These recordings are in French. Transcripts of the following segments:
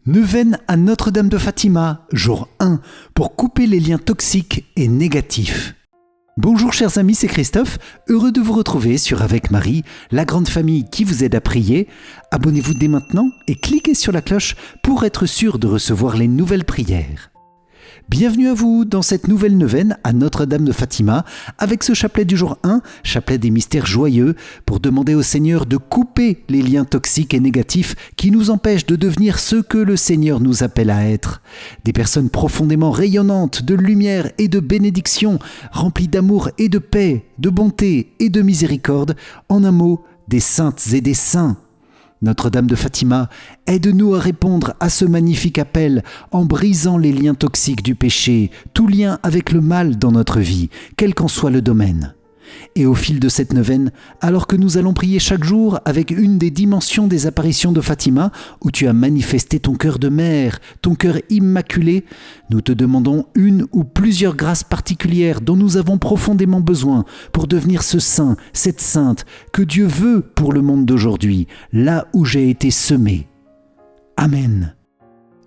Neuvaine à Notre-Dame de Fatima, jour 1, pour couper les liens toxiques et négatifs. Bonjour chers amis, c'est Christophe, heureux de vous retrouver sur Avec Marie, la grande famille qui vous aide à prier. Abonnez-vous dès maintenant et cliquez sur la cloche pour être sûr de recevoir les nouvelles prières. Bienvenue à vous dans cette nouvelle neuvaine à Notre-Dame de Fatima avec ce chapelet du jour 1, chapelet des mystères joyeux, pour demander au Seigneur de couper les liens toxiques et négatifs qui nous empêchent de devenir ce que le Seigneur nous appelle à être. Des personnes profondément rayonnantes de lumière et de bénédiction, remplies d'amour et de paix, de bonté et de miséricorde, en un mot, des saintes et des saints. Notre-Dame de Fatima, aide-nous à répondre à ce magnifique appel en brisant les liens toxiques du péché, tout lien avec le mal dans notre vie, quel qu'en soit le domaine. Et au fil de cette neuvaine, alors que nous allons prier chaque jour avec une des dimensions des apparitions de Fatima, où tu as manifesté ton cœur de mère, ton cœur immaculé, nous te demandons une ou plusieurs grâces particulières dont nous avons profondément besoin pour devenir ce saint, cette sainte que Dieu veut pour le monde d'aujourd'hui, là où j'ai été semé. Amen.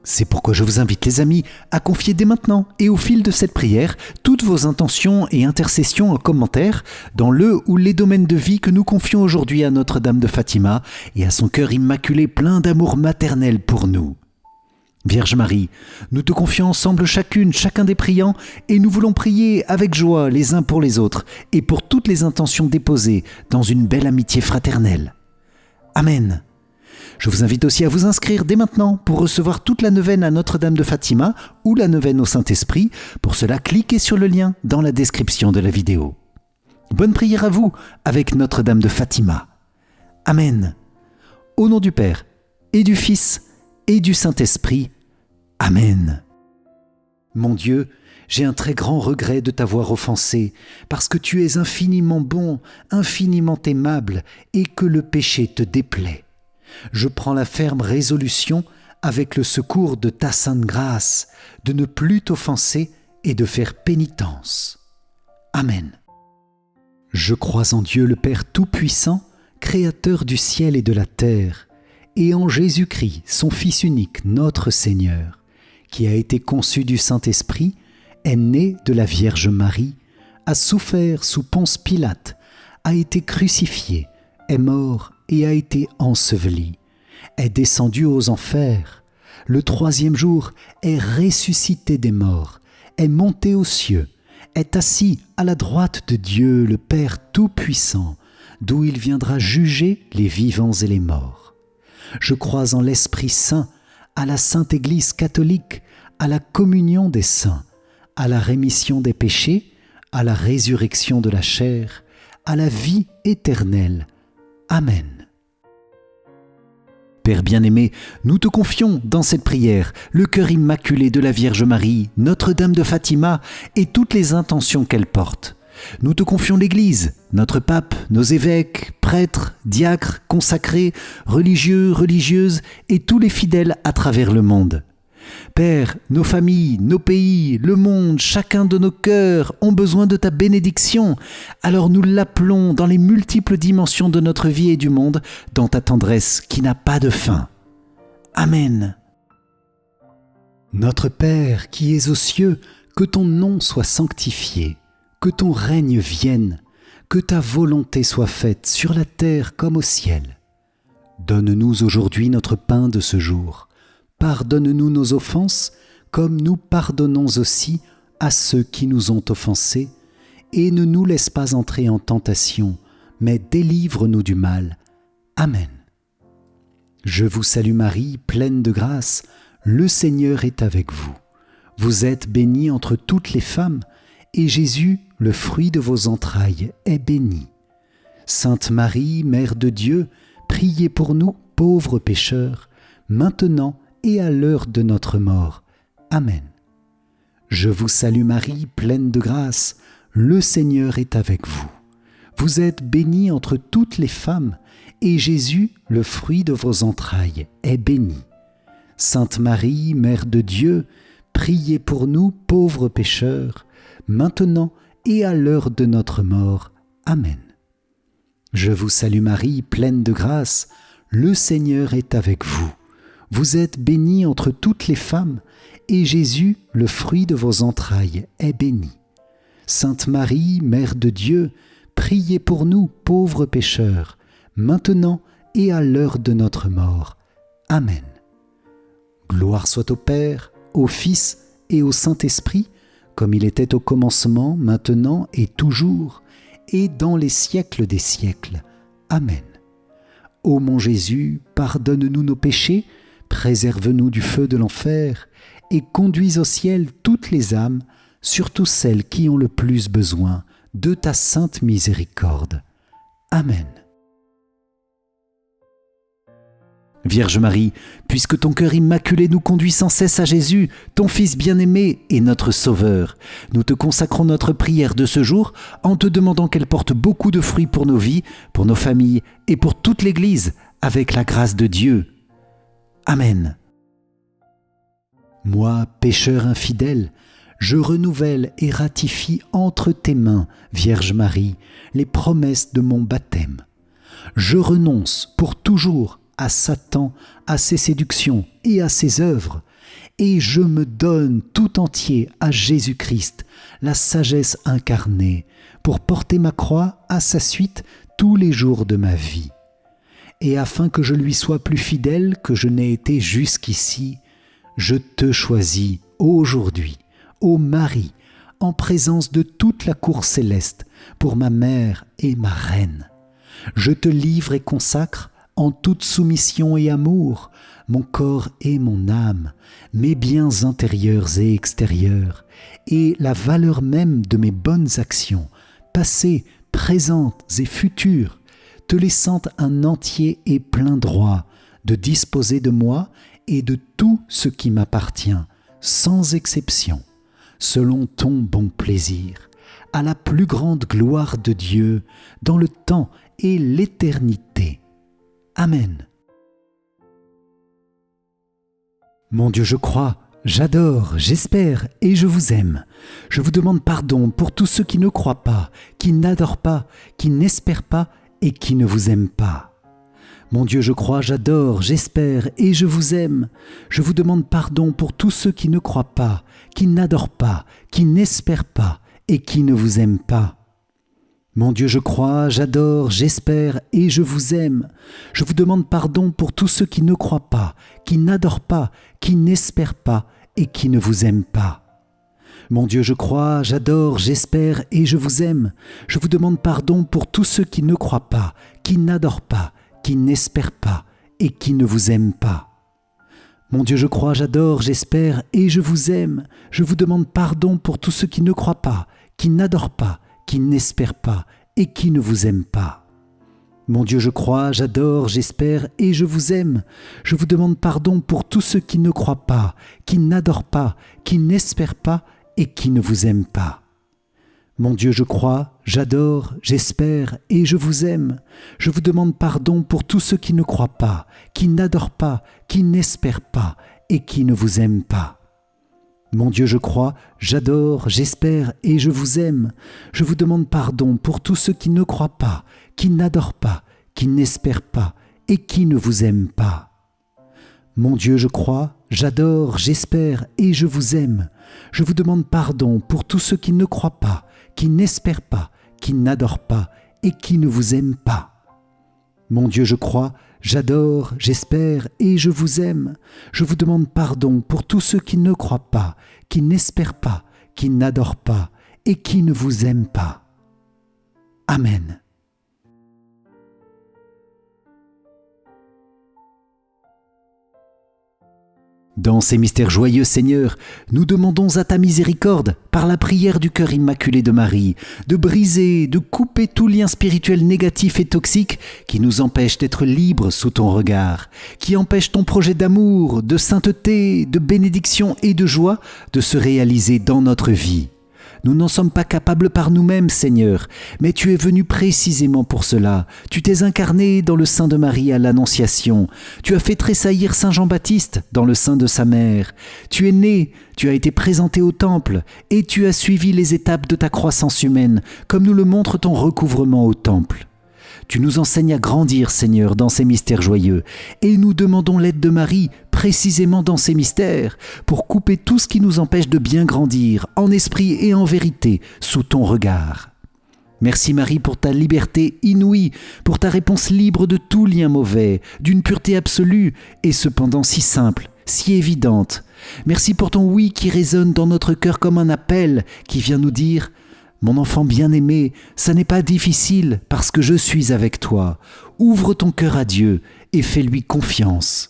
C'est pourquoi je vous invite les amis à confier dès maintenant et au fil de cette prière toutes vos intentions et intercessions en commentaire dans le ou les domaines de vie que nous confions aujourd'hui à Notre-Dame de Fatima et à son cœur immaculé plein d'amour maternel pour nous. Vierge Marie, nous te confions ensemble chacun des priants et nous voulons prier avec joie les uns pour les autres et pour toutes les intentions déposées dans une belle amitié fraternelle. Amen. Je vous invite aussi à vous inscrire dès maintenant pour recevoir toute la neuvaine à Notre-Dame de Fatima ou la neuvaine au Saint-Esprit. Pour cela, cliquez sur le lien dans la description de la vidéo. Bonne prière à vous avec Notre-Dame de Fatima. Amen. Au nom du Père et du Fils et du Saint-Esprit. Amen. Mon Dieu, j'ai un très grand regret de t'avoir offensé, parce que tu es infiniment bon, infiniment aimable, et que le péché te déplaît. Je prends la ferme résolution, avec le secours de ta sainte grâce, de ne plus t'offenser et de faire pénitence. Amen. Je crois en Dieu le Père Tout-Puissant, Créateur du ciel et de la terre, et en Jésus-Christ, son Fils unique, notre Seigneur, qui a été conçu du Saint-Esprit, est né de la Vierge Marie, a souffert sous Ponce Pilate, a été crucifié, est mort et a été enseveli, est descendu aux enfers, le troisième jour est ressuscité des morts, est monté aux cieux, est assis à la droite de Dieu le Père Tout-Puissant, d'où il viendra juger les vivants et les morts. Je crois en l'Esprit Saint, à la Sainte Église catholique, à la communion des saints, à la rémission des péchés, à la résurrection de la chair, à la vie éternelle. Amen. Père bien-aimé, nous te confions dans cette prière le cœur immaculé de la Vierge Marie, Notre-Dame de Fatima et toutes les intentions qu'elle porte. Nous te confions l'Église, notre pape, nos évêques, prêtres, diacres, consacrés, religieux, religieuses et tous les fidèles à travers le monde. Père, nos familles, nos pays, le monde, chacun de nos cœurs ont besoin de ta bénédiction. Alors nous l'appelons dans les multiples dimensions de notre vie et du monde, dans ta tendresse qui n'a pas de fin. Amen. Notre Père qui es aux cieux, que ton nom soit sanctifié, que ton règne vienne, que ta volonté soit faite sur la terre comme au ciel. Donne-nous aujourd'hui notre pain de ce jour. Pardonne-nous nos offenses, comme nous pardonnons aussi à ceux qui nous ont offensés, et ne nous laisse pas entrer en tentation, mais délivre-nous du mal. Amen. Je vous salue Marie, pleine de grâce, le Seigneur est avec vous. Vous êtes bénie entre toutes les femmes, et Jésus, le fruit de vos entrailles, est béni. Sainte Marie, Mère de Dieu, priez pour nous, pauvres pécheurs, maintenant et à l'heure de notre mort. Amen. Je vous salue Marie, pleine de grâce, le Seigneur est avec vous. Vous êtes bénie entre toutes les femmes, et Jésus, le fruit de vos entrailles, est béni. Sainte Marie, Mère de Dieu, priez pour nous, pauvres pécheurs, maintenant et à l'heure de notre mort. Amen. Je vous salue Marie, pleine de grâce, le Seigneur est avec vous. Vous êtes bénie entre toutes les femmes, et Jésus, le fruit de vos entrailles, est béni. Sainte Marie, Mère de Dieu, priez pour nous, pauvres pécheurs, maintenant et à l'heure de notre mort. Amen. Gloire soit au Père, au Fils et au Saint-Esprit, comme il était au commencement, maintenant et toujours, et dans les siècles des siècles. Amen. Ô mon Jésus, pardonne-nous nos péchés, préserve-nous du feu de l'enfer, et conduis au ciel toutes les âmes, surtout celles qui ont le plus besoin de ta sainte miséricorde. Amen. Vierge Marie, puisque ton cœur immaculé nous conduit sans cesse à Jésus, ton Fils bien-aimé et notre Sauveur, nous te consacrons notre prière de ce jour en te demandant qu'elle porte beaucoup de fruits pour nos vies, pour nos familles et pour toute l'Église, avec la grâce de Dieu. Amen. Moi, pécheur infidèle, je renouvelle et ratifie entre tes mains, Vierge Marie, les promesses de mon baptême. Je renonce pour toujours à Satan, à ses séductions et à ses œuvres, et je me donne tout entier à Jésus-Christ, la sagesse incarnée, pour porter ma croix à sa suite tous les jours de ma vie. Et afin que je lui sois plus fidèle que je n'ai été jusqu'ici, je te choisis aujourd'hui, ô Marie, en présence de toute la cour céleste, pour ma mère et ma reine. Je te livre et consacre, en toute soumission et amour, mon corps et mon âme, mes biens intérieurs et extérieurs, et la valeur même de mes bonnes actions, passées, présentes et futures, te laissant un entier et plein droit de disposer de moi et de tout ce qui m'appartient, sans exception, selon ton bon plaisir, à la plus grande gloire de Dieu, dans le temps et l'éternité. Amen. Mon Dieu, je crois, j'adore, j'espère et je vous aime. Je vous demande pardon pour tous ceux qui ne croient pas, qui n'adorent pas, qui n'espèrent pas et qui ne vous aiment pas. Mon Dieu, je crois, j'adore, j'espère et je vous aime. Je vous demande pardon pour tous ceux qui ne croient pas, qui n'adorent pas, qui n'espèrent pas et qui ne vous aiment pas. Mon Dieu, je crois, j'adore, j'espère et je vous aime. Je vous demande pardon pour tous ceux qui ne croient pas, qui n'adorent pas, qui n'espèrent pas et qui ne vous aiment pas. Mon Dieu, je crois, j'adore, j'espère et je vous aime. Je vous demande pardon pour tous ceux qui ne croient pas, qui n'adorent pas, qui n'espèrent pas et qui ne vous aiment pas. Mon Dieu, je crois, j'adore, j'espère et je vous aime. Je vous demande pardon pour tous ceux qui ne croient pas, qui n'adorent pas, qui n'espèrent pas et qui ne vous aiment pas. Mon Dieu, je crois, j'adore, j'espère et je vous aime. Je vous demande pardon pour tous ceux qui ne croient pas, qui n'adorent pas, qui n'espèrent pas et qui ne vous aiment pas. Mon Dieu, je crois, j'adore, j'espère et je vous aime. Je vous demande pardon pour tous ceux qui ne croient pas, qui n'adorent pas, qui n'espèrent pas et qui ne vous aiment pas. Mon Dieu, je crois, j'adore, j'espère et je vous aime. Je vous demande pardon pour tous ceux qui ne croient pas, qui n'adorent pas, qui n'espèrent pas et qui ne vous aiment pas. Mon Dieu, je crois, j'adore, j'espère et je vous aime. Je vous demande pardon pour tous ceux qui ne croient pas, qui n'espèrent pas, qui n'adorent pas et qui ne vous aiment pas. Mon Dieu, je crois, j'adore, j'espère et je vous aime. Je vous demande pardon pour tous ceux qui ne croient pas, qui n'espèrent pas, qui n'adorent pas et qui ne vous aiment pas. Amen. Dans ces mystères joyeux, Seigneur, nous demandons à ta miséricorde, par la prière du cœur immaculé de Marie, de briser, de couper tout lien spirituel négatif et toxique qui nous empêche d'être libres sous ton regard, qui empêche ton projet d'amour, de sainteté, de bénédiction et de joie de se réaliser dans notre vie. Nous n'en sommes pas capables par nous-mêmes, Seigneur, mais tu es venu précisément pour cela. Tu t'es incarné dans le sein de Marie à l'Annonciation. Tu as fait tressaillir Saint Jean-Baptiste dans le sein de sa mère. Tu es né, tu as été présenté au temple et tu as suivi les étapes de ta croissance humaine, comme nous le montre ton recouvrement au temple. Tu nous enseignes à grandir, Seigneur, dans ces mystères joyeux, et nous demandons l'aide de Marie, précisément dans ces mystères, pour couper tout ce qui nous empêche de bien grandir, en esprit et en vérité, sous ton regard. Merci Marie pour ta liberté inouïe, pour ta réponse libre de tout lien mauvais, d'une pureté absolue et cependant si simple, si évidente. Merci pour ton oui qui résonne dans notre cœur comme un appel qui vient nous dire « Mon enfant bien-aimé, ça n'est pas difficile parce que je suis avec toi. Ouvre ton cœur à Dieu et fais-lui confiance. »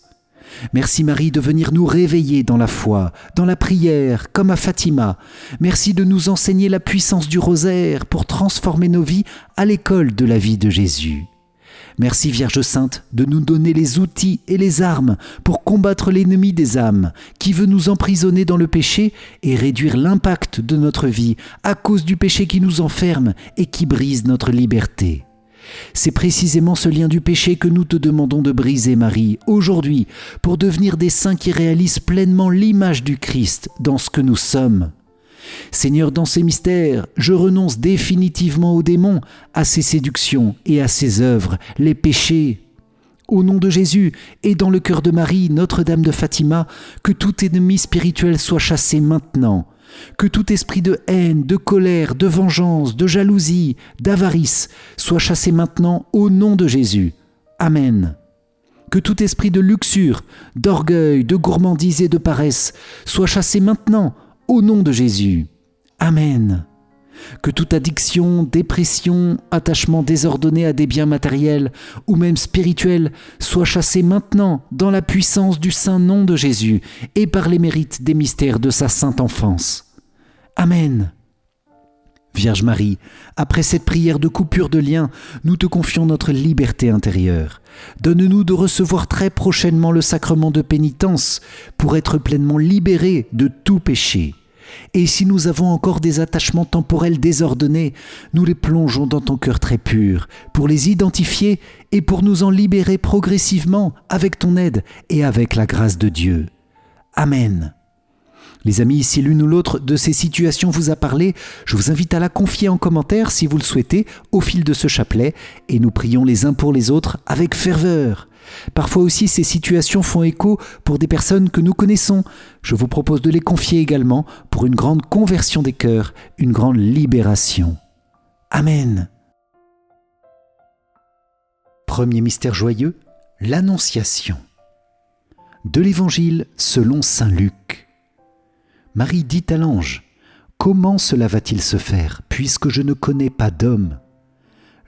Merci Marie de venir nous réveiller dans la foi, dans la prière, comme à Fatima. Merci de nous enseigner la puissance du rosaire pour transformer nos vies à l'école de la vie de Jésus. Merci Vierge Sainte de nous donner les outils et les armes pour combattre l'ennemi des âmes qui veut nous emprisonner dans le péché et réduire l'impact de notre vie à cause du péché qui nous enferme et qui brise notre liberté. C'est précisément ce lien du péché que nous te demandons de briser, Marie, aujourd'hui, pour devenir des saints qui réalisent pleinement l'image du Christ dans ce que nous sommes. Seigneur, dans ces mystères, je renonce définitivement aux démons, à ses séductions et à ses œuvres, les péchés. Au nom de Jésus et dans le cœur de Marie, Notre-Dame de Fatima, que tout ennemi spirituel soit chassé maintenant. Que tout esprit de haine, de colère, de vengeance, de jalousie, d'avarice soit chassé maintenant au nom de Jésus. Amen. Que tout esprit de luxure, d'orgueil, de gourmandise et de paresse soit chassé maintenant au nom de Jésus. Amen. Que toute addiction, dépression, attachement désordonné à des biens matériels ou même spirituels soit chassé maintenant dans la puissance du saint nom de Jésus et par les mérites des mystères de sa sainte enfance. Amen. Vierge Marie, après cette prière de coupure de lien, nous te confions notre liberté intérieure. Donne-nous de recevoir très prochainement le sacrement de pénitence pour être pleinement libérés de tout péché. Et si nous avons encore des attachements temporels désordonnés, nous les plongeons dans ton cœur très pur, pour les identifier et pour nous en libérer progressivement avec ton aide et avec la grâce de Dieu. Amen. Les amis, si l'une ou l'autre de ces situations vous a parlé, je vous invite à la confier en commentaire si vous le souhaitez au fil de ce chapelet et nous prions les uns pour les autres avec ferveur. Parfois aussi, ces situations font écho pour des personnes que nous connaissons. Je vous propose de les confier également pour une grande conversion des cœurs, une grande libération. Amen. Premier mystère joyeux, l'Annonciation. De l'Évangile selon saint Luc. Marie dit à l'ange : « Comment cela va-t-il se faire, puisque je ne connais pas d'homme ?»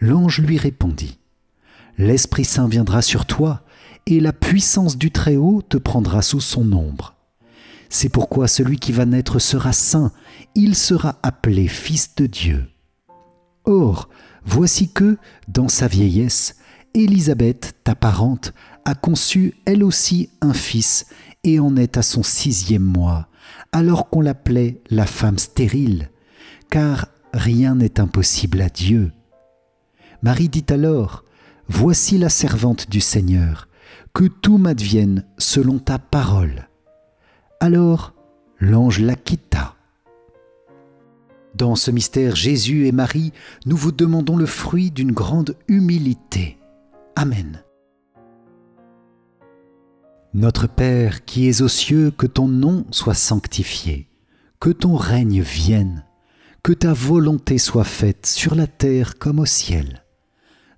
L'ange lui répondit : « L'Esprit Saint viendra sur toi, et la puissance du Très-Haut te prendra sous son ombre. C'est pourquoi celui qui va naître sera saint, il sera appelé Fils de Dieu. Or, voici que, dans sa vieillesse, Élisabeth, ta parente, a conçu elle aussi un fils, et en est à son 6e mois, alors qu'on l'appelait la femme stérile, car rien n'est impossible à Dieu. Marie dit alors : « Voici la servante du Seigneur, que tout m'advienne selon ta parole. » Alors l'ange la quitta. Dans ce mystère Jésus et Marie, nous vous demandons le fruit d'une grande humilité. Amen. Notre Père qui es aux cieux, que ton nom soit sanctifié, que ton règne vienne, que ta volonté soit faite sur la terre comme au ciel.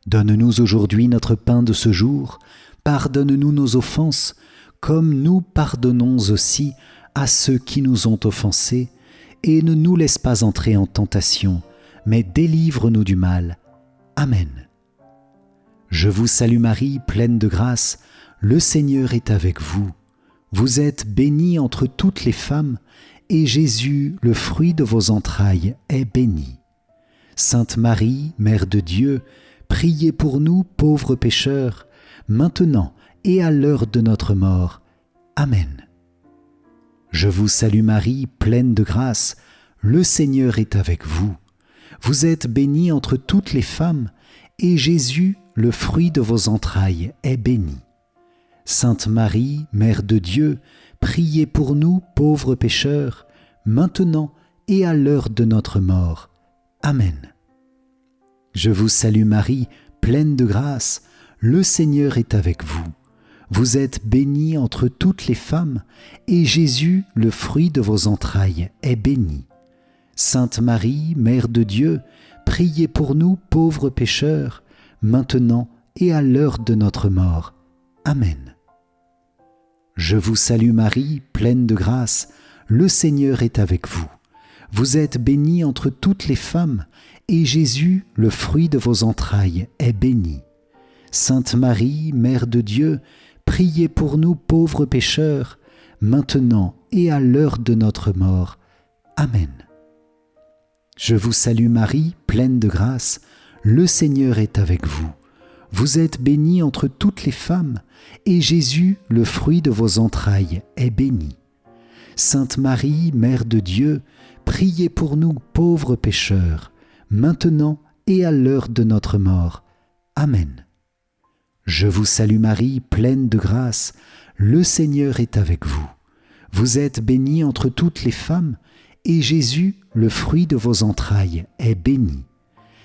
Donne-nous aujourd'hui notre pain de ce jour, pardonne-nous nos offenses, comme nous pardonnons aussi à ceux qui nous ont offensés, et ne nous laisse pas entrer en tentation, mais délivre-nous du mal. Amen. Je vous salue Marie, pleine de grâce, le Seigneur est avec vous. Vous êtes bénie entre toutes les femmes, et Jésus, le fruit de vos entrailles, est béni. Sainte Marie, Mère de Dieu, priez pour nous pauvres pécheurs, maintenant et à l'heure de notre mort. Amen. Je vous salue Marie, pleine de grâce, le Seigneur est avec vous. Vous êtes bénie entre toutes les femmes, et Jésus, le fruit de vos entrailles, est béni. Sainte Marie, Mère de Dieu, priez pour nous pauvres pécheurs, maintenant et à l'heure de notre mort. Amen. Je vous salue Marie, pleine de grâce, le Seigneur est avec vous. Vous êtes bénie entre toutes les femmes, et Jésus, le fruit de vos entrailles, est béni. Sainte Marie, Mère de Dieu, priez pour nous pauvres pécheurs, maintenant et à l'heure de notre mort. Amen. Je vous salue Marie, pleine de grâce, le Seigneur est avec vous. Vous êtes bénie entre toutes les femmes, et Jésus, le fruit de vos entrailles, est béni. Sainte Marie, Mère de Dieu, priez pour nous pauvres pécheurs, maintenant et à l'heure de notre mort. Amen. Je vous salue Marie, pleine de grâce, le Seigneur est avec vous. Vous êtes bénie entre toutes les femmes, et Jésus, le fruit de vos entrailles, est béni. Sainte Marie, Mère de Dieu, priez pour nous pauvres pécheurs, maintenant et à l'heure de notre mort. Amen. Je vous salue Marie, pleine de grâce, le Seigneur est avec vous. Vous êtes bénie entre toutes les femmes, et Jésus, le fruit de vos entrailles, est béni.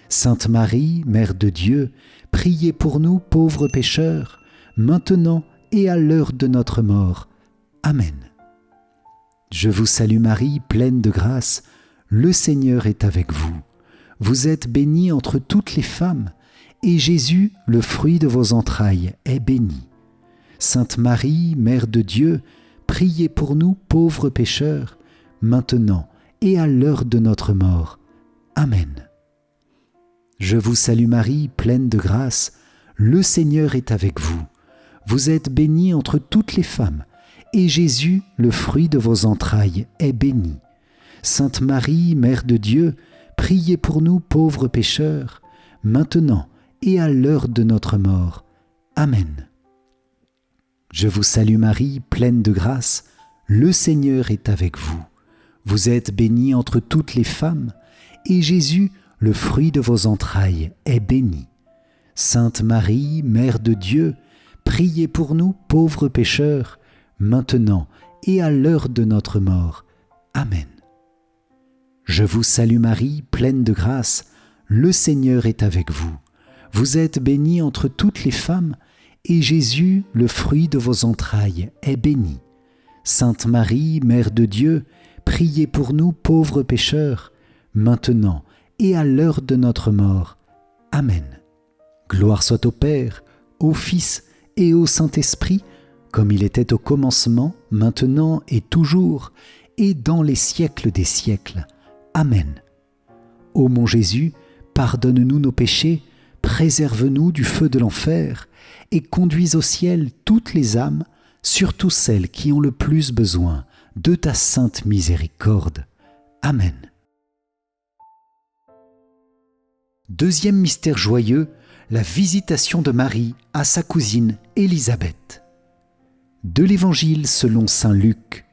Sainte Marie, Mère de Dieu, priez pour nous pauvres pécheurs, maintenant et à l'heure de notre mort. Amen. Je vous salue Marie, pleine de grâce, le Seigneur est avec vous. Vous êtes bénie entre toutes les femmes, et Jésus, le fruit de vos entrailles, est béni. Sainte Marie, Mère de Dieu, priez pour nous pauvres pécheurs, maintenant et à l'heure de notre mort. Amen. Je vous salue Marie, pleine de grâce, le Seigneur est avec vous. Vous êtes bénie entre toutes les femmes, et Jésus, le fruit de vos entrailles, est béni. Sainte Marie, Mère de Dieu, priez pour nous pauvres pécheurs, maintenant et à l'heure de notre mort. Amen. Je vous salue Marie, pleine de grâce, le Seigneur est avec vous. Vous êtes bénie entre toutes les femmes, et Jésus, le fruit de vos entrailles, est béni. Sainte Marie, Mère de Dieu, priez pour nous pauvres pécheurs, maintenant et à l'heure de notre mort. Amen. Je vous salue Marie, pleine de grâce, le Seigneur est avec vous. Vous êtes bénie entre toutes les femmes, et Jésus, le fruit de vos entrailles, est béni. Sainte Marie, Mère de Dieu, priez pour nous pauvres pécheurs, maintenant et à l'heure de notre mort. Amen. Gloire soit au Père, au Fils et au Saint-Esprit, comme il était au commencement, maintenant et toujours, et dans les siècles des siècles. Amen. Ô mon Jésus, pardonne-nous nos péchés, préserve-nous du feu de l'enfer, et conduis au ciel toutes les âmes, surtout celles qui ont le plus besoin de ta sainte miséricorde. Amen. Deuxième mystère joyeux, la visitation de Marie à sa cousine Élisabeth. De l'Évangile selon saint Luc.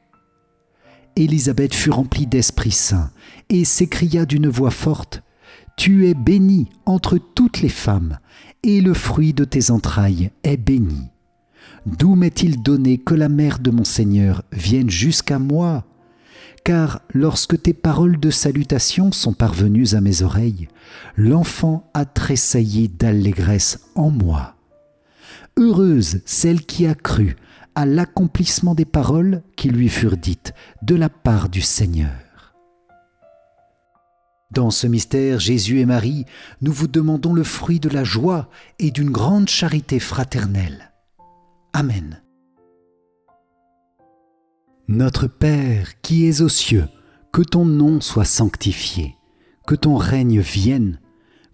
Élisabeth fut remplie d'Esprit Saint et s'écria d'une voix forte : « Tu es bénie entre toutes les femmes, et le fruit de tes entrailles est béni. D'où m'est-il donné que la mère de mon Seigneur vienne jusqu'à moi ? Car lorsque tes paroles de salutation sont parvenues à mes oreilles, l'enfant a tressailli d'allégresse en moi. Heureuse celle qui a cru à l'accomplissement des paroles qui lui furent dites de la part du Seigneur. » Dans ce mystère, Jésus et Marie, nous vous demandons le fruit de la joie et d'une grande charité fraternelle. Amen. Notre Père qui es aux cieux, que ton nom soit sanctifié, que ton règne vienne,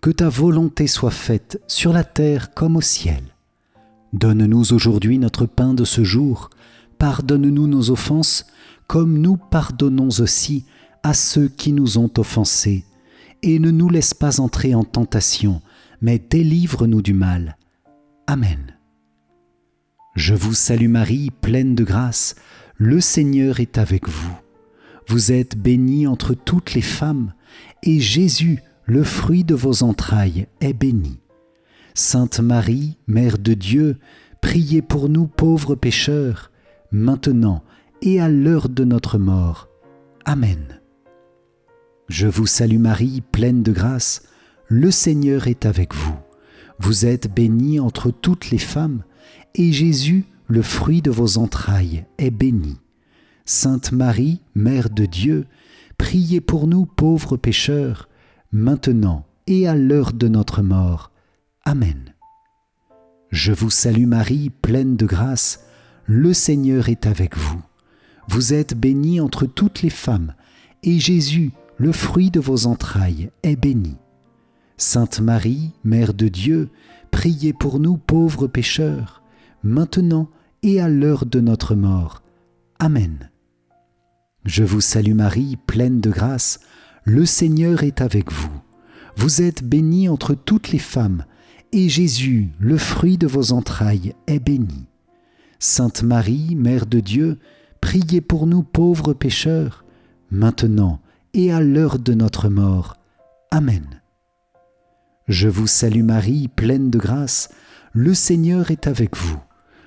que ta volonté soit faite sur la terre comme au ciel. Donne-nous aujourd'hui notre pain de ce jour, pardonne-nous nos offenses, comme nous pardonnons aussi à ceux qui nous ont offensés, et ne nous laisse pas entrer en tentation, mais délivre-nous du mal. Amen. Je vous salue Marie, pleine de grâce, le Seigneur est avec vous. Vous êtes bénie entre toutes les femmes, et Jésus, le fruit de vos entrailles, est béni. Sainte Marie, Mère de Dieu, priez pour nous pauvres pécheurs, maintenant et à l'heure de notre mort. Amen. Je vous salue Marie, pleine de grâce, le Seigneur est avec vous. Vous êtes bénie entre toutes les femmes, et Jésus, le fruit de vos entrailles, est béni. Sainte Marie, Mère de Dieu, priez pour nous pauvres pécheurs, maintenant et à l'heure de notre mort. Amen. Je vous salue Marie, pleine de grâce, le Seigneur est avec vous. Vous êtes bénie entre toutes les femmes, et Jésus, le fruit de vos entrailles, est béni. Sainte Marie, Mère de Dieu, priez pour nous pauvres pécheurs, maintenant et à l'heure de notre mort. Amen. Je vous salue Marie, pleine de grâce, le Seigneur est avec vous. Vous êtes bénie entre toutes les femmes, et Jésus, le fruit de vos entrailles, est béni. Sainte Marie, Mère de Dieu, priez pour nous pauvres pécheurs, maintenant et à l'heure de notre mort. Amen. Je vous salue Marie, pleine de grâce, le Seigneur est avec vous.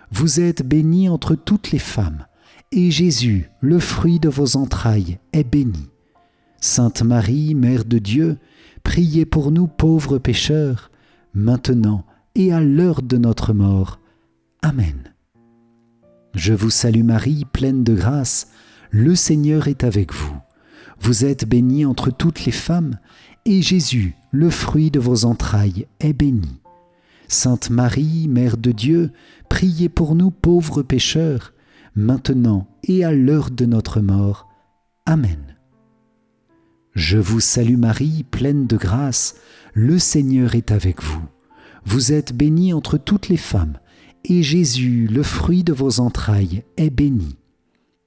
Vous êtes bénie entre toutes les femmes, et Jésus, le fruit de vos entrailles, est béni. Sainte Marie, Mère de Dieu, priez pour nous pauvres pécheurs, maintenant et à l'heure de notre mort. Amen. Je vous salue Marie, pleine de grâce, le Seigneur est avec vous. Vous êtes bénie entre toutes les femmes, et Jésus, le fruit de vos entrailles, est béni. Sainte Marie, Mère de Dieu, priez pour nous pauvres pécheurs, maintenant et à l'heure de notre mort. Amen. Je vous salue Marie, pleine de grâce, le Seigneur est avec vous. Vous êtes bénie entre toutes les femmes, et Jésus, le fruit de vos entrailles, est béni.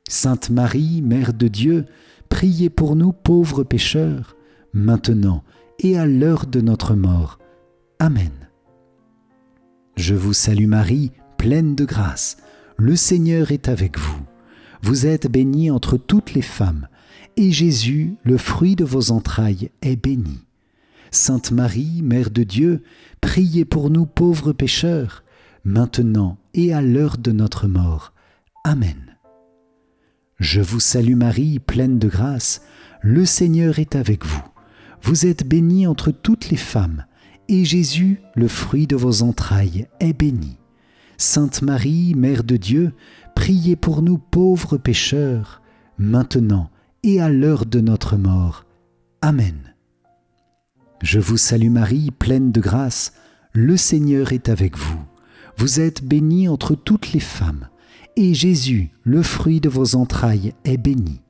Sainte Marie, Mère de Dieu, priez pour nous pauvres pécheurs, maintenant et à l'heure de notre mort. Amen. Je vous salue Marie, pleine de grâce, le Seigneur est avec vous. Vous êtes bénie entre toutes les femmes, et Jésus, le fruit de vos entrailles, est béni. Sainte Marie, Mère de Dieu, priez pour nous pauvres pécheurs, maintenant et à l'heure de notre mort. Amen. Je vous salue Marie, pleine de grâce, le Seigneur est avec vous. Vous êtes bénie entre toutes les femmes, et Jésus, le fruit de vos entrailles, est béni. Sainte Marie, Mère de Dieu, priez pour nous pauvres pécheurs, maintenant et à l'heure de notre mort. Amen. Je vous salue Marie, pleine de grâce, le Seigneur est avec vous. Vous êtes bénie entre toutes les femmes, et Jésus, le fruit de vos entrailles, est béni.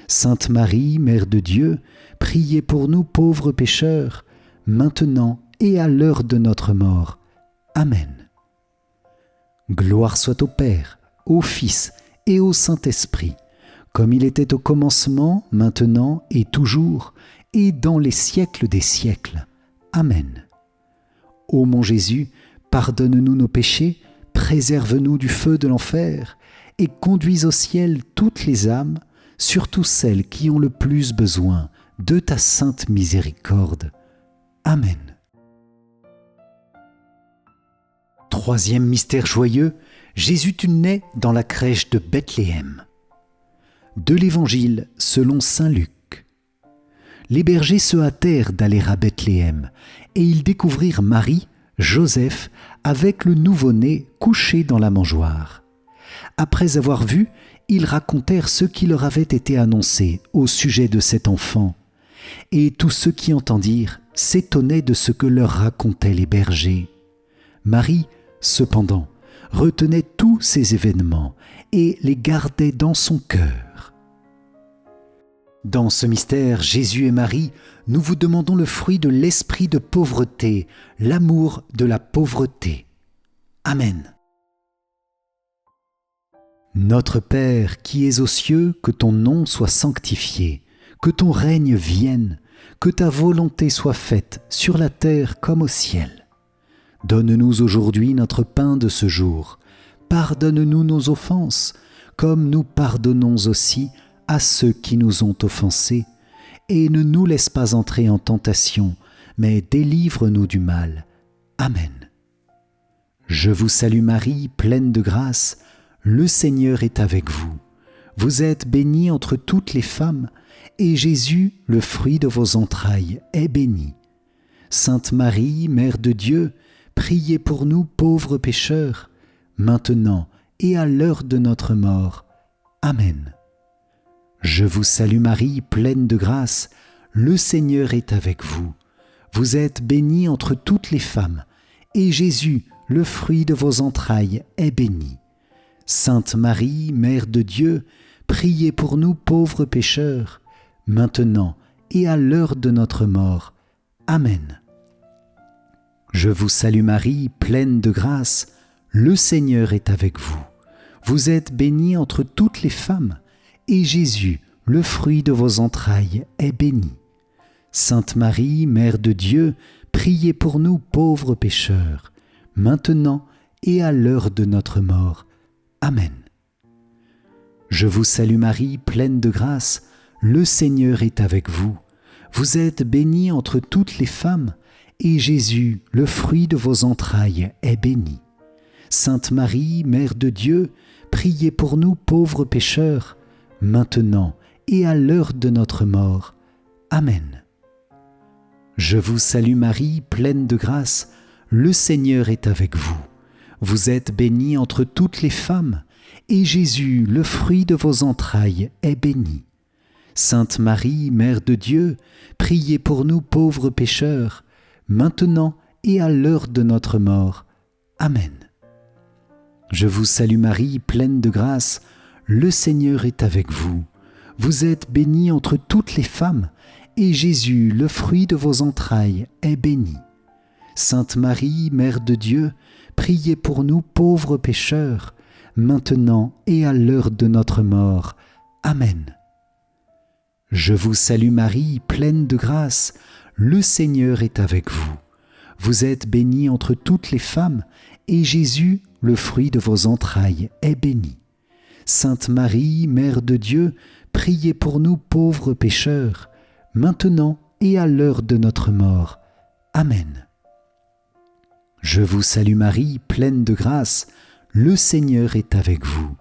Sainte Marie, Mère de Dieu, priez pour nous pauvres pécheurs, maintenant et à l'heure de notre mort. Amen. Gloire soit au Père, au Fils et au Saint-Esprit, comme il était au commencement, maintenant et toujours, et dans les siècles des siècles. Amen. Ô mon Jésus, pardonne-nous nos péchés, préserve-nous du feu de l'enfer, et conduis au ciel toutes les âmes, surtout celles qui ont le plus besoin de ta sainte miséricorde. Amen. Troisième mystère joyeux, Jésus naît dans la crèche de Bethléem. De l'Évangile selon saint Luc. Les bergers se hâtèrent d'aller à Bethléem, et ils découvrirent Marie, Joseph, avec le nouveau-né couché dans la mangeoire. Après avoir vu, ils racontèrent ce qui leur avait été annoncé au sujet de cet enfant. Et tous ceux qui entendirent s'étonnaient de ce que leur racontaient les bergers. Marie, cependant, retenait tous ces événements et les gardait dans son cœur. Dans ce mystère, Jésus et Marie, nous vous demandons le fruit de l'esprit de pauvreté, l'amour de la pauvreté. Amen. Notre Père qui es aux cieux, que ton nom soit sanctifié, que ton règne vienne, que ta volonté soit faite sur la terre comme au ciel. Donne-nous aujourd'hui notre pain de ce jour. Pardonne-nous nos offenses, comme nous pardonnons aussi à ceux qui nous ont offensés. Et ne nous laisse pas entrer en tentation, mais délivre-nous du mal. Amen. Je vous salue Marie, pleine de grâce, le Seigneur est avec vous. Vous êtes bénie entre toutes les femmes, et Jésus, le fruit de vos entrailles, est béni. Sainte Marie, Mère de Dieu, priez pour nous pauvres pécheurs, maintenant et à l'heure de notre mort. Amen. Je vous salue Marie, pleine de grâce, le Seigneur est avec vous. Vous êtes bénie entre toutes les femmes, et Jésus, le fruit de vos entrailles, est béni. Sainte Marie, Mère de Dieu, priez pour nous pauvres pécheurs, maintenant et à l'heure de notre mort. Amen. Je vous salue Marie, pleine de grâce, le Seigneur est avec vous. Vous êtes bénie entre toutes les femmes, et Jésus, le fruit de vos entrailles, est béni. Sainte Marie, Mère de Dieu, priez pour nous pauvres pécheurs, maintenant et à l'heure de notre mort. Amen. Je vous salue Marie, pleine de grâce, le Seigneur est avec vous. Vous êtes bénie entre toutes les femmes, et Jésus, le fruit de vos entrailles, est béni. Sainte Marie, Mère de Dieu, priez pour nous pauvres pécheurs, maintenant et à l'heure de notre mort. Amen. Je vous salue Marie, pleine de grâce, le Seigneur est avec vous. Vous êtes bénie entre toutes les femmes, et Jésus, le fruit de vos entrailles, est béni. Sainte Marie, Mère de Dieu, priez pour nous pauvres pécheurs, maintenant et à l'heure de notre mort. Amen. Je vous salue Marie, pleine de grâce, le Seigneur est avec vous. Vous êtes bénie entre toutes les femmes, et Jésus, le fruit de vos entrailles, est béni. Sainte Marie, Mère de Dieu, priez pour nous pauvres pécheurs, maintenant et à l'heure de notre mort. Amen. Je vous salue Marie, pleine de grâce, le Seigneur est avec vous. Vous êtes bénie entre toutes les femmes, et Jésus, le fruit de vos entrailles, est béni. Sainte Marie, Mère de Dieu, priez pour nous pauvres pécheurs, maintenant et à l'heure de notre mort. Amen. Je vous salue Marie, pleine de grâce, le Seigneur est avec vous.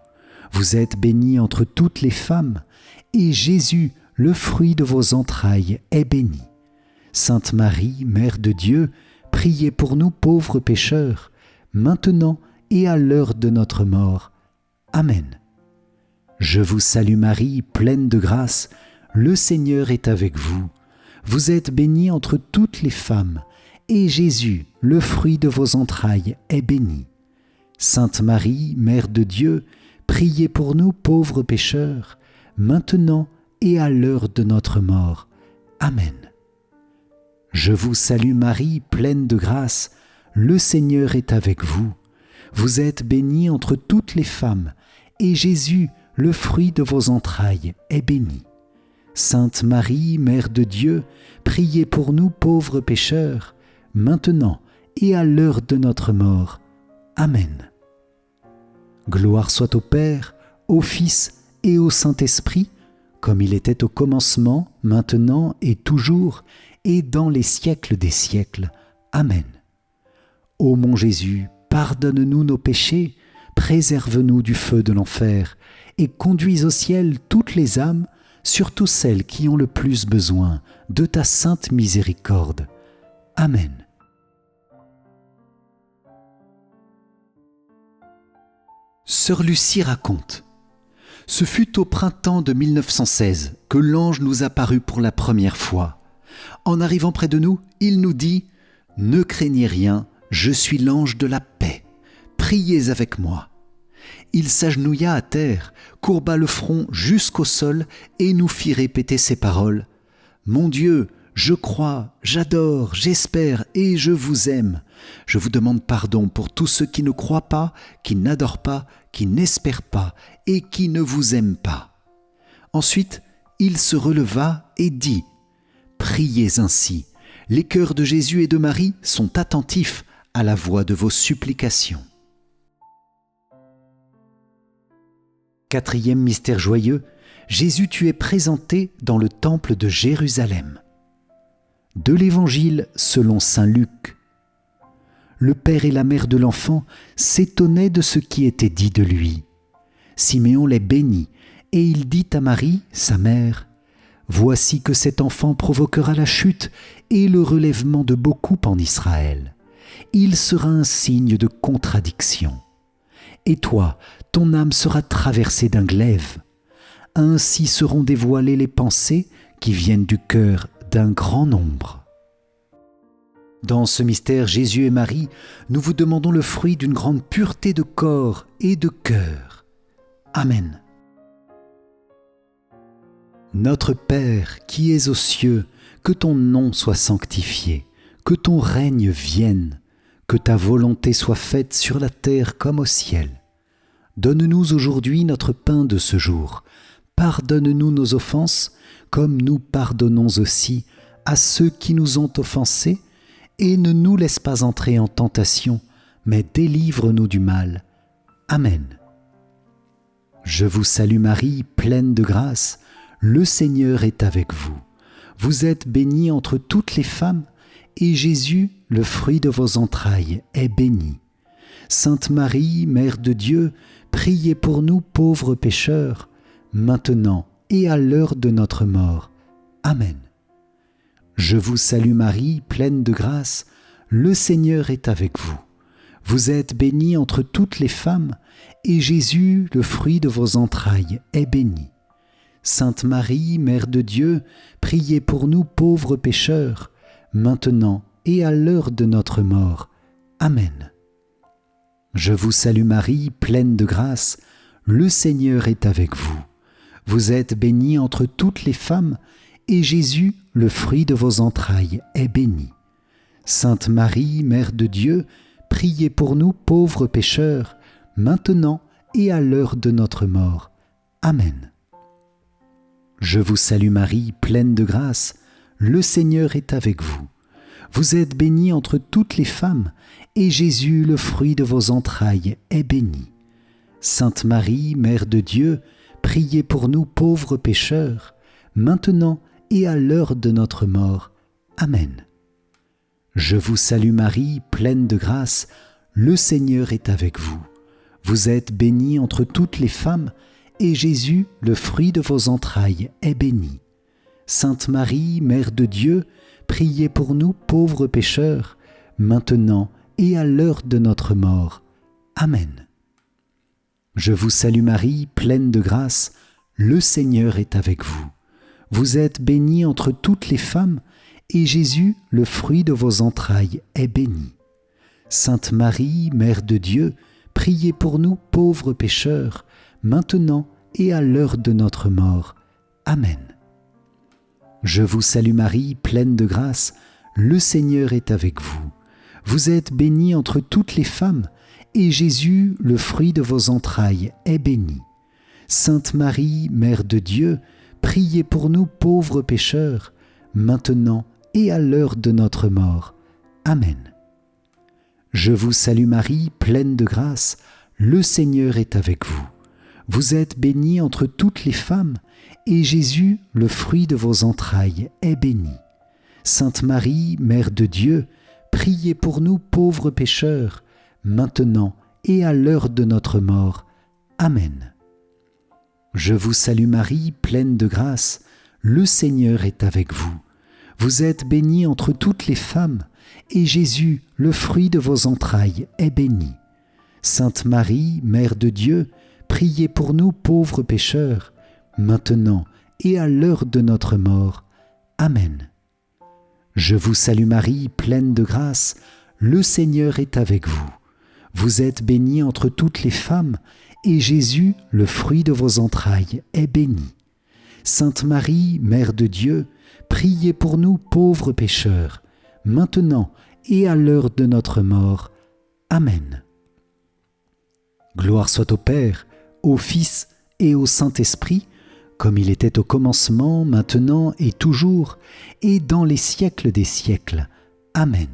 Vous êtes bénie entre toutes les femmes, et Jésus, le fruit de vos entrailles, est béni. Sainte Marie, Mère de Dieu, priez pour nous pauvres pécheurs, maintenant et à l'heure de notre mort. Amen. Je vous salue Marie, pleine de grâce, le Seigneur est avec vous. Vous êtes bénie entre toutes les femmes, et Jésus, le fruit de vos entrailles, est béni. Sainte Marie, Mère de Dieu, priez pour nous pauvres pécheurs, maintenant et à l'heure de notre mort. Amen. Je vous salue Marie, pleine de grâce, le Seigneur est avec vous. Vous êtes bénie entre toutes les femmes, et Jésus, le fruit de vos entrailles, est béni. Sainte Marie, Mère de Dieu, priez pour nous pauvres pécheurs, maintenant et à l'heure de notre mort. Amen. Gloire soit au Père, au Fils et au Saint-Esprit, comme il était au commencement, maintenant et toujours, et dans les siècles des siècles. Amen. Ô mon Jésus, pardonne-nous nos péchés, préserve-nous du feu de l'enfer, et conduis au ciel toutes les âmes, surtout celles qui ont le plus besoin de ta sainte miséricorde. Amen. Sœur Lucie raconte: ce fut au printemps de 1916 que l'ange nous apparut pour la première fois. En arrivant près de nous, il nous dit « Ne craignez rien, je suis l'ange de la paix. Priez avec moi. » Il s'agenouilla à terre, courba le front jusqu'au sol et nous fit répéter ces paroles. « Mon Dieu, je crois, j'adore, j'espère et je vous aime. Je vous demande pardon pour tous ceux qui ne croient pas, qui n'adorent pas, qui n'espèrent pas et qui ne vous aiment pas. » Ensuite, il se releva et dit « Priez ainsi. Les cœurs de Jésus et de Marie sont attentifs à la voix de vos supplications. » Quatrième mystère joyeux, Jésus tu es présenté dans le temple de Jérusalem. De l'Évangile selon saint Luc. Le père et la mère de l'enfant s'étonnaient de ce qui était dit de lui. Siméon les bénit, et il dit à Marie, sa mère, « Voici que cet enfant provoquera la chute et le relèvement de beaucoup en Israël. Il sera un signe de contradiction. et toi, ton âme sera traversée d'un glaive. Ainsi seront dévoilées les pensées qui viennent du cœur d'un grand nombre. Dans ce mystère, Jésus et Marie, nous vous demandons le fruit d'une grande pureté de corps et de cœur. Amen. Notre Père qui es aux cieux, que ton nom soit sanctifié, que ton règne vienne, que ta volonté soit faite sur la terre comme au ciel. Donne-nous aujourd'hui notre pain de ce jour. Pardonne-nous nos offenses, comme nous pardonnons aussi à ceux qui nous ont offensés, et ne nous laisse pas entrer en tentation, mais délivre-nous du mal. Amen. Je vous salue Marie, pleine de grâce, le Seigneur est avec vous. Vous êtes bénie entre toutes les femmes, et Jésus, le fruit de vos entrailles, est béni. Sainte Marie, Mère de Dieu, priez pour nous pauvres pécheurs, maintenant et à l'heure de notre mort. Amen. Je vous salue Marie, pleine de grâce, le Seigneur est avec vous. Vous êtes bénie entre toutes les femmes, et Jésus, le fruit de vos entrailles, est béni. Sainte Marie, Mère de Dieu, priez pour nous pauvres pécheurs, maintenant et à l'heure de notre mort. Amen. Je vous salue Marie, pleine de grâce, le Seigneur est avec vous. Vous êtes bénie entre toutes les femmes, et Jésus, le fruit de vos entrailles, est béni. Sainte Marie, Mère de Dieu, priez pour nous pauvres pécheurs, maintenant et à l'heure de notre mort. Amen. Je vous salue Marie, pleine de grâce, le Seigneur est avec vous. Vous êtes bénie entre toutes les femmes, et Jésus, le fruit de vos entrailles, est béni. Sainte Marie, Mère de Dieu, priez pour nous pauvres pécheurs, maintenant et à l'heure de notre mort. Amen. Je vous salue Marie, pleine de grâce, le Seigneur est avec vous. Vous êtes bénie entre toutes les femmes, et Jésus, le fruit de vos entrailles, est béni. Sainte Marie, Mère de Dieu, priez pour nous pauvres pécheurs, maintenant et à l'heure de notre mort. Amen. Je vous salue Marie, pleine de grâce, le Seigneur est avec vous. Vous êtes bénie entre toutes les femmes, et Jésus, le fruit de vos entrailles, est béni. Sainte Marie, Mère de Dieu, priez pour nous pauvres pécheurs, maintenant et à l'heure de notre mort. Amen. Je vous salue Marie, pleine de grâce, le Seigneur est avec vous. Vous êtes bénie entre toutes les femmes, et Jésus, le fruit de vos entrailles, est béni. Sainte Marie, Mère de Dieu, priez pour nous pauvres pécheurs, maintenant et à l'heure de notre mort. Amen. Je vous salue Marie, pleine de grâce, le Seigneur est avec vous. Vous êtes bénie entre toutes les femmes, et Jésus, le fruit de vos entrailles, est béni. Sainte Marie, Mère de Dieu, priez pour nous pauvres pécheurs, maintenant et à l'heure de notre mort. Amen. Je vous salue Marie, pleine de grâce, le Seigneur est avec vous. Vous êtes bénie entre toutes les femmes, et Jésus, le fruit de vos entrailles, est béni. Sainte Marie, Mère de Dieu, priez pour nous pauvres pécheurs, maintenant et à l'heure de notre mort. Amen. Je vous salue Marie, pleine de grâce, le Seigneur est avec vous. Vous êtes bénie entre toutes les femmes, et Jésus, le fruit de vos entrailles, est béni. Sainte Marie, Mère de Dieu, priez pour nous pauvres pécheurs, maintenant et à l'heure de notre mort. Amen. Gloire soit au Père, au Fils et au Saint-Esprit, comme il était au commencement, maintenant et toujours, et dans les siècles des siècles. Amen.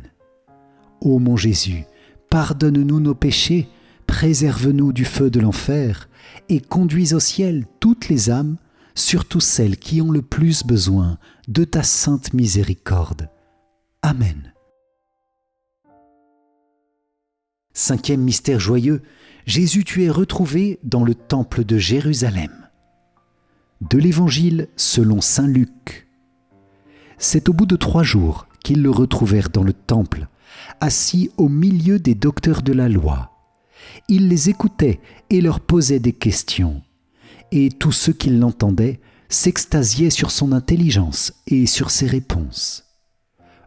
Ô mon Jésus, pardonne-nous nos péchés, préserve-nous du feu de l'enfer, et conduis au ciel toutes les âmes, surtout celles qui ont le plus besoin de ta sainte miséricorde. Amen. Cinquième mystère joyeux, Jésus, tu es retrouvé dans le temple de Jérusalem. De l'Évangile selon saint Luc. C'est au bout de 3 jours qu'ils le retrouvèrent dans le temple, assis au milieu des docteurs de la loi. Il les écoutait et leur posait des questions. Et tous ceux qui l'entendaient s'extasiaient sur son intelligence et sur ses réponses.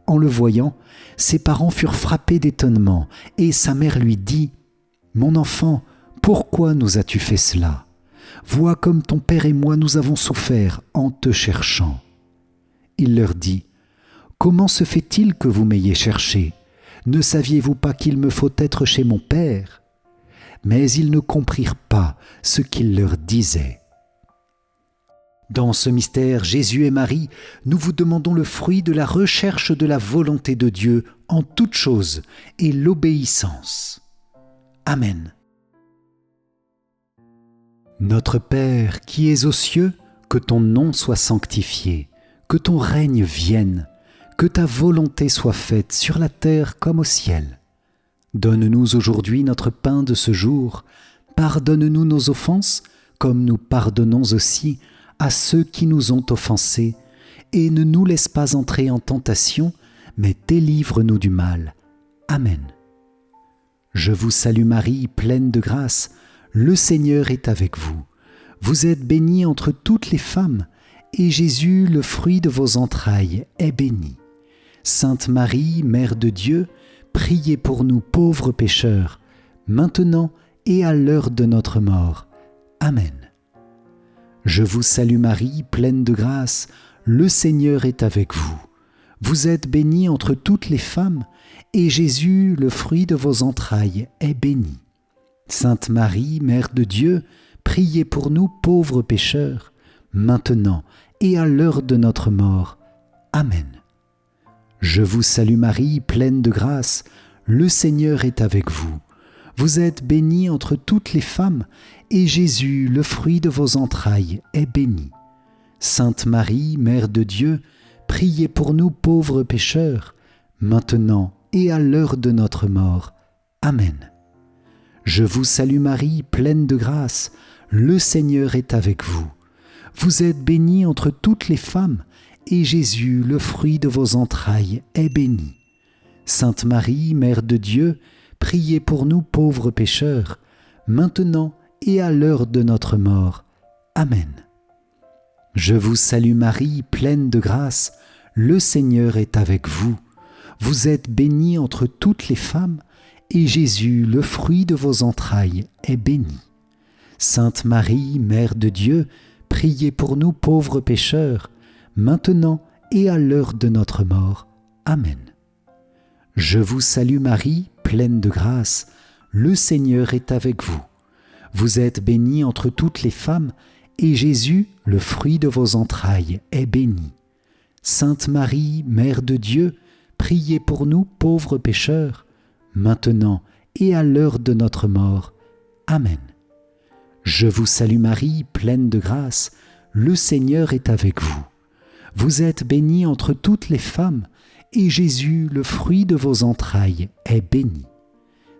En le voyant, ses parents furent frappés d'étonnement, et sa mère lui dit : « Mon enfant, pourquoi nous as-tu fait cela ? Vois comme ton père et moi nous avons souffert en te cherchant. » Il leur dit : « Comment se fait-il que vous m'ayez cherché ? Ne saviez-vous pas qu'il me faut être chez mon père ? » Mais ils ne comprirent pas ce qu'il leur disait. Dans ce mystère, Jésus et Marie, nous vous demandons le fruit de la recherche de la volonté de Dieu en toutes choses et l'obéissance. Amen. Notre Père qui es aux cieux, que ton nom soit sanctifié, que ton règne vienne, que ta volonté soit faite sur la terre comme au ciel. Donne-nous aujourd'hui notre pain de ce jour. Pardonne-nous nos offenses, comme nous pardonnons aussi à ceux qui nous ont offensés. Et ne nous laisse pas entrer en tentation, mais délivre-nous du mal. Amen. Je vous salue Marie, pleine de grâce. Le Seigneur est avec vous. Vous êtes bénie entre toutes les femmes, et Jésus, le fruit de vos entrailles, est béni. Sainte Marie, Mère de Dieu, priez pour nous pauvres pécheurs, maintenant et à l'heure de notre mort. Amen. Je vous salue Marie, pleine de grâce, le Seigneur est avec vous. Vous êtes bénie entre toutes les femmes, et Jésus, le fruit de vos entrailles, est béni. Sainte Marie, Mère de Dieu, priez pour nous pauvres pécheurs, maintenant et à l'heure de notre mort. Amen. Je vous salue Marie, pleine de grâce, le Seigneur est avec vous. Vous êtes bénie entre toutes les femmes, et Jésus, le fruit de vos entrailles, est béni. Sainte Marie, Mère de Dieu, priez pour nous pauvres pécheurs, maintenant et à l'heure de notre mort. Amen. Je vous salue Marie, pleine de grâce, le Seigneur est avec vous. Vous êtes bénie entre toutes les femmes, et Jésus, le fruit de vos entrailles, est béni. Sainte Marie, Mère de Dieu, priez pour nous pauvres pécheurs, maintenant et à l'heure de notre mort. Amen. Je vous salue Marie, pleine de grâce, le Seigneur est avec vous. Vous êtes bénie entre toutes les femmes, et Jésus, le fruit de vos entrailles, est béni. Sainte Marie, Mère de Dieu, priez pour nous pauvres pécheurs, maintenant et à l'heure de notre mort. Amen. Je vous salue Marie, pleine de grâce, le Seigneur est avec vous. Vous êtes bénie entre toutes les femmes, et Jésus, le fruit de vos entrailles, est béni. Sainte Marie, Mère de Dieu, priez pour nous pauvres pécheurs, maintenant et à l'heure de notre mort. Amen. Je vous salue Marie, pleine de grâce, le Seigneur est avec vous. Vous êtes bénie entre toutes les femmes, et Jésus, le fruit de vos entrailles, est béni.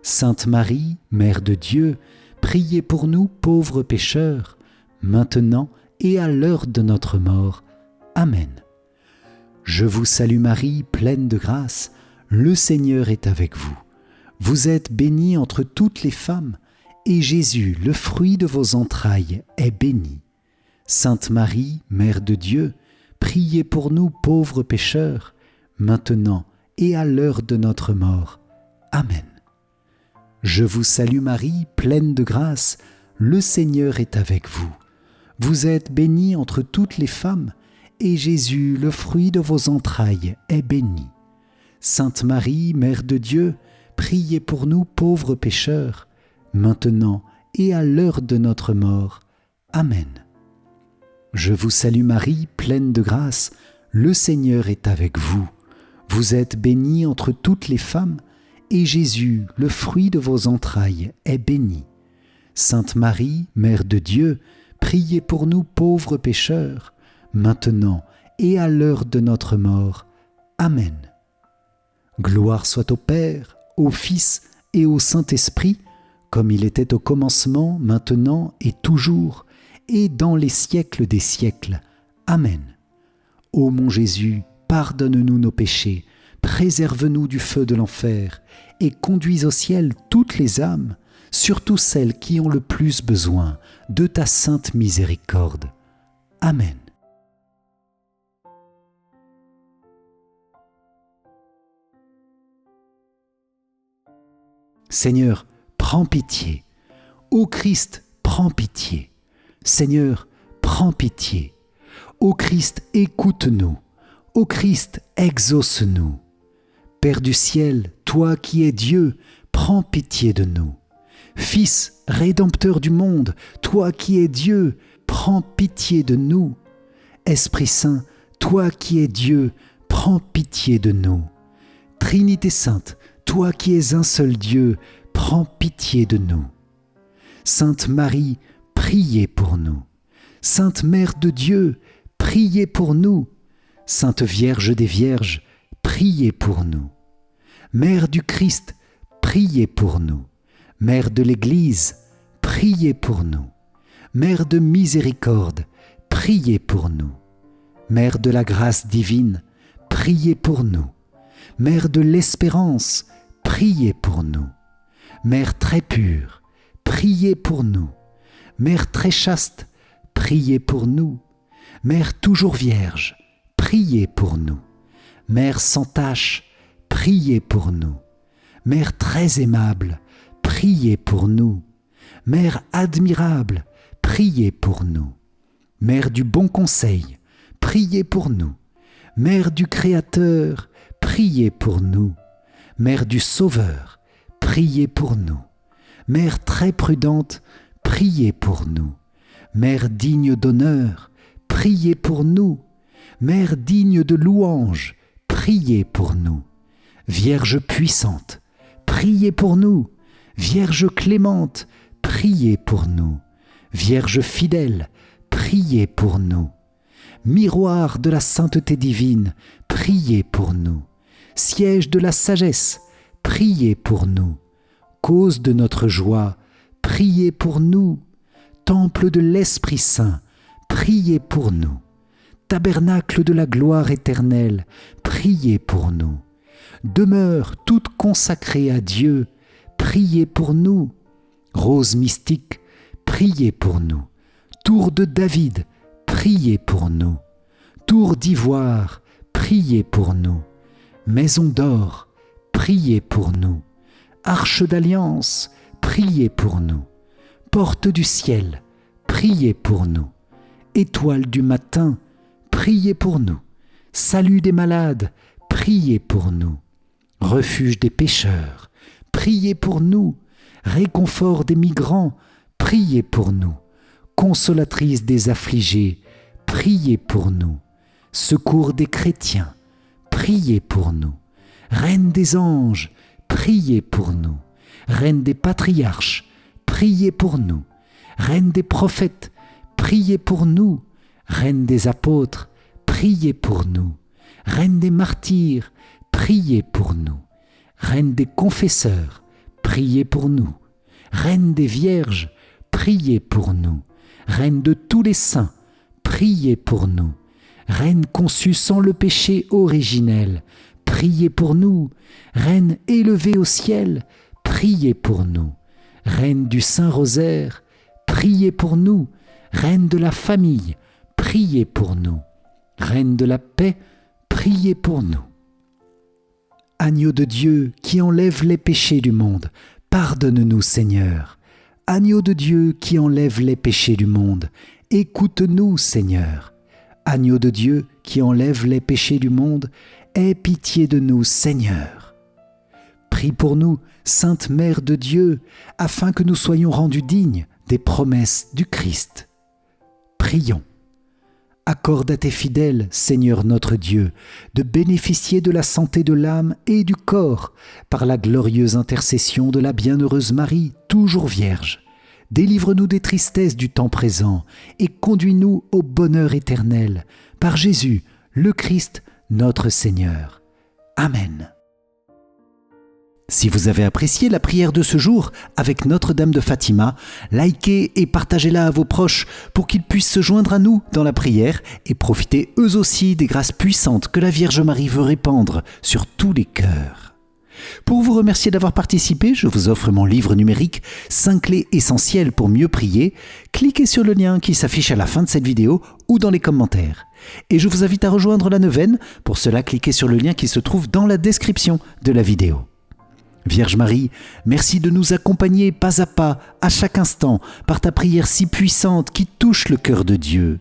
Sainte Marie, Mère de Dieu, priez pour nous pauvres pécheurs, maintenant et à l'heure de notre mort. Amen. Je vous salue Marie, pleine de grâce, le Seigneur est avec vous. Vous êtes bénie entre toutes les femmes, et Jésus, le fruit de vos entrailles, est béni. Sainte Marie, Mère de Dieu, priez pour nous pauvres pécheurs, maintenant et à l'heure de notre mort. Amen. Je vous salue Marie, pleine de grâce, le Seigneur est avec vous. Vous êtes bénie entre toutes les femmes, et Jésus, le fruit de vos entrailles, est béni. Sainte Marie, Mère de Dieu, priez pour nous pauvres pécheurs, maintenant et à l'heure de notre mort. Amen. Je vous salue Marie, pleine de grâce, le Seigneur est avec vous. Vous êtes bénie entre toutes les femmes, et Jésus, le fruit de vos entrailles, est béni. Sainte Marie, Mère de Dieu, priez pour nous pauvres pécheurs, maintenant et à l'heure de notre mort. Amen. Gloire soit au Père, au Fils et au Saint-Esprit, comme il était au commencement, maintenant et toujours, et dans les siècles des siècles. Amen. Ô mon Jésus, pardonne-nous nos péchés, préserve-nous du feu de l'enfer, et conduis au ciel toutes les âmes, surtout celles qui ont le plus besoin de ta sainte miséricorde. Amen. Seigneur, prends pitié. Ô Christ, prends pitié. Seigneur, prends pitié. Ô Christ, écoute-nous. Ô Christ, exauce-nous. Père du ciel, toi qui es Dieu, prends pitié de nous. Fils, rédempteur du monde, toi qui es Dieu, prends pitié de nous. Esprit Saint, toi qui es Dieu, prends pitié de nous. Trinité Sainte, toi qui es un seul Dieu, prends pitié de nous. Sainte Marie, priez pour nous. Sainte Mère de Dieu, priez pour nous. Sainte Vierge des Vierges, priez pour nous. Mère du Christ, priez pour nous. Mère de l'Église, priez pour nous. Mère de miséricorde, priez pour nous. Mère de la grâce divine, priez pour nous. Mère de l'espérance, priez pour nous. Mère très pure, priez pour nous. Mère très chaste, priez pour nous. Mère toujours vierge, priez pour nous. Mère sans tache, priez pour nous. Mère très aimable, priez pour nous. Mère admirable, priez pour nous. Mère du bon conseil, priez pour nous. Mère du Créateur, priez pour nous. Mère du Sauveur, priez pour nous. Mère très prudente, priez pour nous. Mère digne d'honneur, priez pour nous. Mère digne de louange, priez pour nous. Vierge puissante, priez pour nous. Vierge clémente, priez pour nous. Vierge fidèle, priez pour nous. Miroir de la sainteté divine, priez pour nous. Siège de la sagesse, priez pour nous. Cause de notre joie, priez pour nous. Temple de l'Esprit Saint, priez pour nous. Tabernacle de la gloire éternelle, priez pour nous. Demeure toute consacrée à Dieu, priez pour nous. Rose mystique, priez pour nous. Tour de David, priez pour nous. Tour d'ivoire, priez pour nous. Maison d'or, priez pour nous. Arche d'alliance, priez pour nous. Porte du ciel, priez pour nous. Étoile du matin, priez pour nous. Salut des malades, priez pour nous. Refuge des pécheurs, priez pour nous. Réconfort des migrants, priez pour nous. Consolatrice des affligés, priez pour nous. Secours des chrétiens, priez pour nous. Reine des anges, priez pour nous. Reine des patriarches, priez pour nous. Reine des prophètes, priez pour nous. Reine des apôtres, priez pour nous. Reine des martyrs, priez pour nous. Reine des confesseurs, priez pour nous. Reine des vierges, priez pour nous. Reine de tous les saints, priez pour nous. Reine conçue sans le péché originel, priez pour nous. Reine élevée au ciel, priez pour nous. Reine du Saint-Rosaire, priez pour nous. Reine de la famille, priez pour nous. Reine de la paix, priez pour nous. Agneau de Dieu qui enlève les péchés du monde, pardonne-nous Seigneur. Agneau de Dieu qui enlève les péchés du monde, écoute-nous Seigneur. Agneau de Dieu qui enlève les péchés du monde, aie pitié de nous Seigneur. Prie pour nous, Sainte Mère de Dieu, afin que nous soyons rendus dignes des promesses du Christ. Prions. Accorde à tes fidèles, Seigneur notre Dieu, de bénéficier de la santé de l'âme et du corps par la glorieuse intercession de la bienheureuse Marie, toujours Vierge. Délivre-nous des tristesses du temps présent et conduis-nous au bonheur éternel, par Jésus, le Christ, notre Seigneur. Amen. Si vous avez apprécié la prière de ce jour avec Notre-Dame de Fatima, likez et partagez-la à vos proches pour qu'ils puissent se joindre à nous dans la prière et profiter eux aussi des grâces puissantes que la Vierge Marie veut répandre sur tous les cœurs. Pour vous remercier d'avoir participé, je vous offre mon livre numérique 5 clés essentielles pour mieux prier. Cliquez sur le lien qui s'affiche à la fin de cette vidéo ou dans les commentaires. Et je vous invite à rejoindre la neuvaine. Pour cela, cliquez sur le lien qui se trouve dans la description de la vidéo. Vierge Marie, merci de nous accompagner pas à chaque instant, par ta prière si puissante qui touche le cœur de Dieu.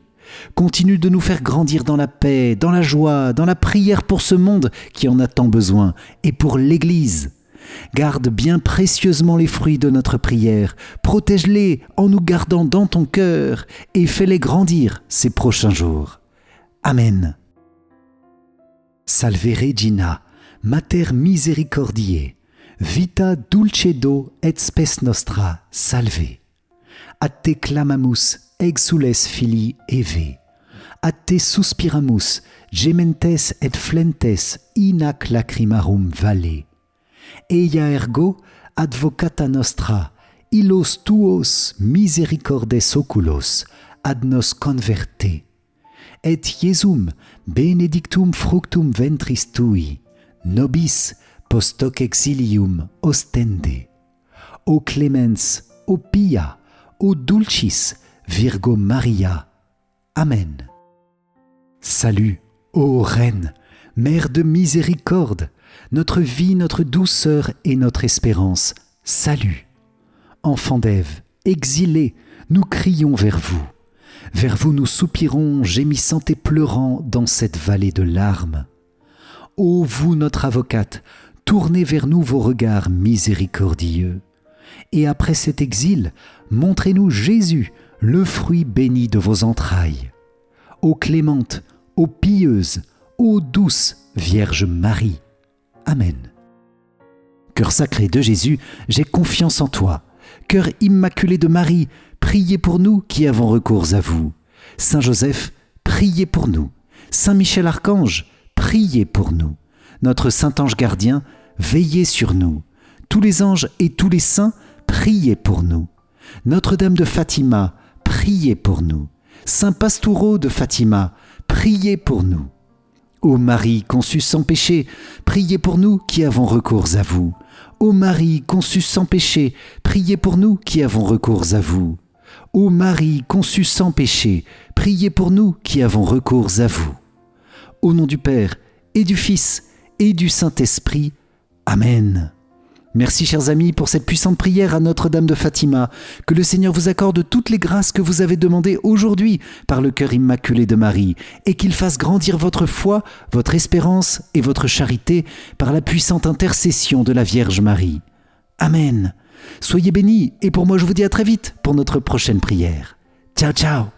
Continue de nous faire grandir dans la paix, dans la joie, dans la prière pour ce monde qui en a tant besoin et pour l'Église. Garde bien précieusement les fruits de notre prière, protège-les en nous gardant dans ton cœur et fais-les grandir ces prochains jours. Amen. Salve Regina, Mater Misericordiae, vita dulcedo et spes nostra, salve. A te clamamus, exules filii Eve. A te suspiramus, gementes et flentes in ac lacrimarum valle. Eia ergo advocata nostra, illos tuos misericordes oculos ad nos converte. Et Iesum benedictum fructum ventris tui, nobis post hoc exilium ostende. O clemens, o pia, o dulcis, Virgo Maria. Amen. Salut, ô Reine, Mère de miséricorde, notre vie, notre douceur et notre espérance. Salut. Enfants d'Ève, exilés, nous crions vers vous. Vers vous nous soupirons, gémissant et pleurant dans cette vallée de larmes. Ô vous, notre avocate, tournez vers nous vos regards miséricordieux. Et après cet exil, montrez-nous Jésus, le fruit béni de vos entrailles. Ô clémente, ô pieuse, ô douce Vierge Marie. Amen. Cœur sacré de Jésus, j'ai confiance en toi. Cœur immaculé de Marie, priez pour nous qui avons recours à vous. Saint Joseph, priez pour nous. Saint Michel Archange, priez pour nous. Notre Saint Ange gardien, veillez sur nous. Tous les anges et tous les saints, priez pour nous. Notre-Dame de Fatima, priez pour nous. Saint Pastoureau de Fatima, priez pour nous. Ô Marie conçue sans péché, priez pour nous qui avons recours à vous. Ô Marie conçue sans péché, priez pour nous qui avons recours à vous. Ô Marie conçue sans péché, priez pour nous qui avons recours à vous. Au nom du Père et du Fils et du Saint-Esprit. Amen. Merci chers amis pour cette puissante prière à Notre-Dame de Fatima. Que le Seigneur vous accorde toutes les grâces que vous avez demandées aujourd'hui par le cœur immaculé de Marie et qu'il fasse grandir votre foi, votre espérance et votre charité par la puissante intercession de la Vierge Marie. Amen. Soyez bénis et pour moi je vous dis à très vite pour notre prochaine prière. Ciao ciao.